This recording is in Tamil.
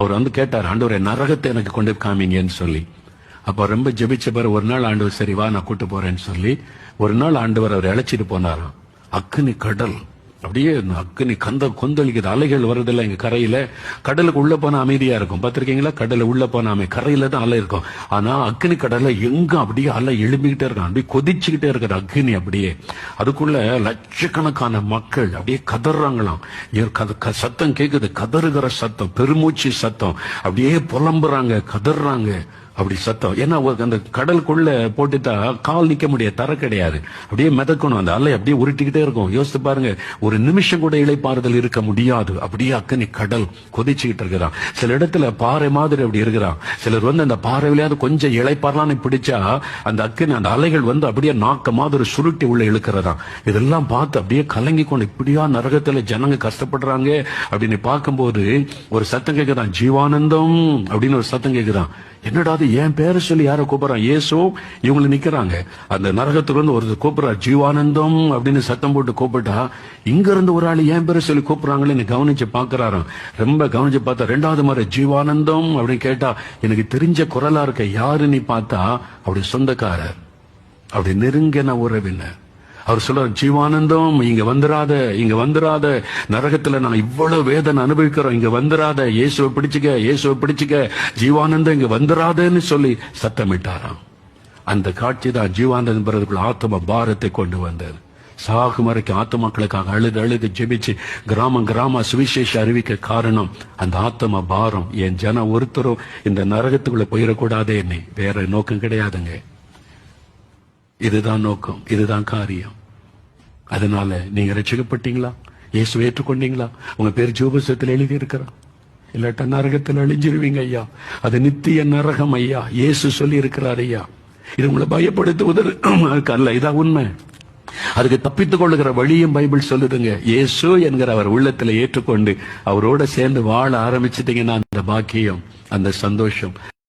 அவர் வந்து கேட்டார், ஆண்டவரே நரகத்தை எனக்கு கொண்டு காமிங்கன்னு சொல்லி. அப்ப ரொம்ப ஜெபிச்ச பிறகு ஒரு நாள் ஆண்டவர் சரி வா நான் கூட்டு போறேன்னு சொல்லி ஒரு நாள் ஆண்டவர் அவர் அழைச்சிட்டு போனாராம். அக்னி கடல், அப்படியே அக்னி கொந்தளிக்குது, அலைகள் வருதில்ல எங்க கரையில. கடலுக்கு உள்ள போனா அமைதியா இருக்கும், பார்த்திருக்கீங்களா? கடல உள்ள போனா கரையில தான் அலை இருக்கும். ஆனா அக்னி கடல்ல எங்க அப்படியே அலை எழும்பிக்கிட்டே இருக்கான், அப்படியே கொதிச்சுக்கிட்டே இருக்கிற அக்னி. அப்படியே அதுக்குள்ள லட்சக்கணக்கான மக்கள் அப்படியே கதறாங்களாம். சத்தம் கேக்குது, கதறுகிற சத்தம், பெருமூச்சு சத்தம், அப்படியே புலம்புறாங்க, கதறாங்க. அப்படி சத்தம். ஏன்னா அந்த கடலுக்குள்ள போட்டுட்டா கால் நிக்க முடியாது, தர கிடையாது, அப்படியே மிதக்கணும். அந்த அலை அப்படியே உருட்டிக்கிட்டே இருக்கும். யோசித்து பாருங்க, ஒரு நிமிஷம் கூட இளைப்பாறுதல் இருக்க முடியாது. அப்படியே அக்கனி கடல் கொதிச்சுக்கிட்டு இருக்கிறான். சில இடத்துல பாறை மாதிரி அப்படி இருக்கிறான். சிலர் வந்து அந்த பாறையிலேயாவது கொஞ்சம் இளைப்பாறலான்னு பிடிச்சா அந்த அக்கனி, அந்த அலைகள் வந்து அப்படியே நாக்க மாதிரி சுருட்டி உள்ள இழுக்கிறதாம். இதெல்லாம் பார்த்து அப்படியே கலங்கி கொண்டு, இப்படியா நரகத்துல ஜனங்க கஷ்டப்படுறாங்க அப்படின்னு பார்க்கும்போது ஒரு சத்தம் கேட்குதான், ஜீவானந்தம் அப்படின்னு ஒரு சத்தம் கேட்குதான். என்னடா அது, என் பேரை சொல்லி யார கூப்பிடுறான்? இயேசு. இவங்களை நிக்கிறாங்க. அந்த நரகத்துக்கு வந்து ஒரு கூப்பிடுறா, ஜீவானந்தம் அப்படின்னு சத்தம் போட்டு கூப்பிட்டா, இங்க இருந்து ஒரு ஆள் என் பேரை சொல்லி கூப்பிடுறாங்களே கவனிச்சு பாக்குறாராம். ரொம்ப கவனிச்சு பார்த்தா ரெண்டாவது முறை ஜீவானந்தம் அப்படின்னு கேட்டா, எனக்கு தெரிஞ்ச குரலா இருக்க, யாருன்னு பார்த்தா அப்படி சொந்தக்காரர், அப்படி நெருங்கின உறவினர். அவர் சொல்றார், ஜீவானந்தம் இங்க வந்துராத, இங்க வந்துராத, நரகத்துல நான் இவ்வளவு வேதனை அனுபவிக்கிறோம், இங்க வந்துராத, இயேசுவை பிடிச்சுக்க, இயேசுவை பிடிச்சுக்க, ஜீவானந்தம் இங்க வந்துராதன்னு சொல்லி சத்தமிட்டாராம். அந்த காட்சி தான் ஜீவானந்தம் என்பதற்குள்ள ஆத்ம பாரத்தை கொண்டு வந்தது. சாகும் வரைக்கும் ஆத்மாக்களுக்காக அழுது அழுது ஜெபிச்சு கிராம சுவிசேஷ அறிவிக்க காரணம் அந்த ஆத்ம பாரம். என் ஜன ஒருத்தரும் இந்த நரகத்துக்குள்ள போயிடக்கூடாதே, என்னை வேற நோக்கம் கிடையாதுங்க. இதுதான் நோக்கம், இதுதான் காரியம். அதனால நீங்க ரட்சிக்கப்பட்டீங்களா? இயேசுவை ஏற்றுக்கொண்டீங்களா? உங்க பேர் ஜீவபுஸ்தகத்தில் எழுதி இருக்கிறான். இல்லாட்டா நரகத்தில் அழிஞ்சிருவீங்க ஐயா. அது நித்திய நரகம் ஐயா. இயேசு சொல்லி இருக்கிறார் ஐயா. இது உங்களை பயப்படுத்துவதற்கு அல்ல, இதான் உண்மை. அதுக்கு தப்பித்துக் கொள்ளுகிற வழியும் பைபிள் சொல்லுதுங்க. இயேசு என்கிற அவர் உள்ளத்துல ஏற்றுக்கொண்டு அவரோட சேர்ந்து வாழ ஆரம்பிச்சிட்டீங்கன்னா அந்த பாக்கியம், அந்த சந்தோஷம்